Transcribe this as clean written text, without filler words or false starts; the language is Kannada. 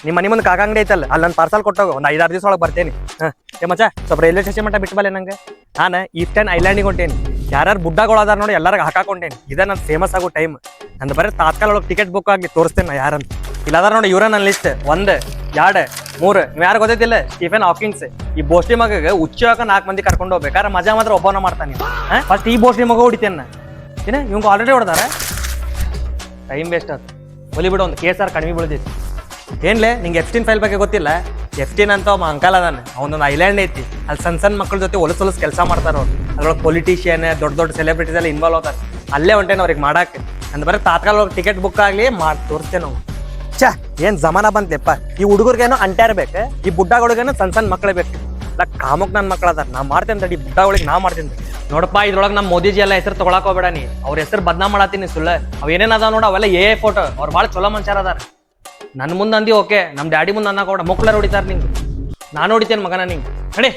ನಿಮ್ಮ ಮನೆ ಮುಂದೆ ಕಾಕ ಅಂಗಡಿ ಐತಲ್ಲ ಅಲ್ಲಿ ನನ್ನ ಪಾರ್ಸಲ್ ಕೊಟ್ಟೋಗ ಒಂದು 5-6 ದಿವಸ ಒಳಗೆ ಬರ್ತೇನೆ. ಏ ಮಚ್ಚ ಸ್ವಲ್ಪ ರೈಲ್ವೆ ಸ್ಟೇಷನ್ ಮಟ್ಟ ಬಿಟ್ಟು ಬಲ್ಲ ನಂಗೆ. ನಾನು ಈಸ್ಟರ್ನ್ ಐಲ್ಯಾಂಡಿಗೆ ಹೊಂಟೇನಿ. ಯಾರು ಬುಡ್ಡಗಳು ಅದಾರ ನೋಡಿ ಎಲ್ಲರಿಗೆ ಹಾಕಾಕೊಂಡೇನಿ. ಇದೇ ನನ್ನ ಫೇಮಸ್ ಆಗೋ ಟೈಮ್. ನಂದು ಬರೀ ತಾತ್ಕಾಲ ಒಳಗೆ ಟಿಕೆಟ್ ಬುಕ್ ಆಗಿ ತೋರಿಸ್ತೇನೆ ನಾ ಯಾರಂತ. ಇಲ್ಲದಾರ ನೋಡಿ ಇವರ ನನ್ನ ಲಿಸ್ಟ್ 1 2 3. ನೀವು ಯಾರು ಗೊತ್ತೈತಿಲ್ಲ? Stephen Hawking's. ಈ ಬೋಸ್ಟಿ ಮಗಗೆ ಹುಚ್ಚಾಕ 4 ಮಂದಿ ಕರ್ಕೊಂಡು ಹೋಗ್ಬೇಕಾರೆ ಮಜಾ ಮಾತ್ರ ಒಬ್ಬನ ಮಾಡ್ತಾನೆ. ಫಸ್ಟ್ ಈ ಬೋಸ್ಟಿ ಮಗ ಹೊಡಿತೇನೆ ಏನ ಇವಂಗ ಆಲ್ರೆಡಿ ಹೊಡೆದಾರ. ಟೈಮ್ ವೇಸ್ಟ್ ಆಯ್ತು. ಒಲಿ ಬಿಡು, ಒಂದು KSR ಕಡಿಮೆ ಬೀಳ್ದೈತಿ. ಏನ್ಲೇ ನಿಂಗೆ F-15 ಫೈಲ್ ಬಗ್ಗೆ ಗೊತ್ತಿಲ್ಲ? F-15 ಅಂತ ಒಬ್ಬ ಅಂಕಲ್ ಅದಾನೆ. ಅವನೊಂದು ಐಲ್ಯಾಂಡ್ ಐತಿ. ಅಲ್ಲಿ ಸಣ್ಣ ಮಕ್ಕಳ ಜೊತೆ ಹೊಲಸು ಕೆಲಸ ಮಾಡ್ತಾರೆ ಅವ್ರು. ಅದ್ರೊಳಗೆ ಪೊಲಿಟಿಷಿಯನ್ ದೊಡ್ಡ ಸೆಲೆಬ್ರಿಟೀಸ್ ಎಲ್ಲ ಇನ್ವಾಲ್ವ್ ಆಗ್ತಾರೆ. ಅಲ್ಲೇ ಹೊಂಟೇನೆ ಅವ್ರಿಗೆ ಮಾಡಕ್ಕೆ. ಅಂದ್ ಬರೀ ತಾತ್ಕಾಲ ಒಳಗೆ ಟಿಕೆಟ್ ಬುಕ್ ಆಗಲಿ ಮಾಡಿ ತೋರಿಸ್ತೇವೆ ನಾವು. ಏನ್ ಜಮಾನ ಬಂತಪ್ಪ. ಈ ಹುಡುಗರಿಗೇನೋ ಅಂಟ್ಯಾರ್ಬೇಕು, ಈ ಬುಡ್ಡಗಳಿಗೇನೋ ಸಣ್ಣ ಮಕ್ಕಳೇ ಬೇಕು. ಇಲ್ಲ ಕಾಮಕ್ ನನ್ನ ಮಕ್ಳು ಅದಾರ. ನಾ ಮಾಡ್ತೇನೆ ತಡಿ, ಬುಡ್ಡಗಳಿಗೆ ನಾ ಮಾಡ್ತೀನಿ. ನೋಡಪ್ಪ ಇದ್ರೊಳಗೆ ನಮ್ಮ ಮೋದಿಜಿ ಎಲ್ಲ ಹೆಸರು ತೊಗೊಳಕ್ ಹೋಗ್ಬೇಡ ನೀ. ಅವ್ರ ಹೆಸರು ಬದ್ನಾಮ್ ಮಾಡತ್ತೀನಿ ಸುಳ್ಳ. ಅವ್ ಏನೇನ್ ಅದಾವ ನೋಡ ಅವೆಲ್ಲ ಫೋಟೋ. ಅವ್ರು ಭಾಳ ಚಲೋ ಮನುಷ್ಯರ ಅದಾರ. ನನ್ನ ಮುಂದೆ ಅಂದಿ ಓಕೆ, ನಮ್ಮ ಡ್ಯಾಡಿ ಮುಂದೆ ಅನ್ನಕೋಡ ಮಕ್ಕಳು ಹೊಡಿತಾರ. ನಿಂಗೆ ನಾನು ಹೊಡಿತೇನೆ ಮಗನ ನಿಂಗೆ ನಡಿ.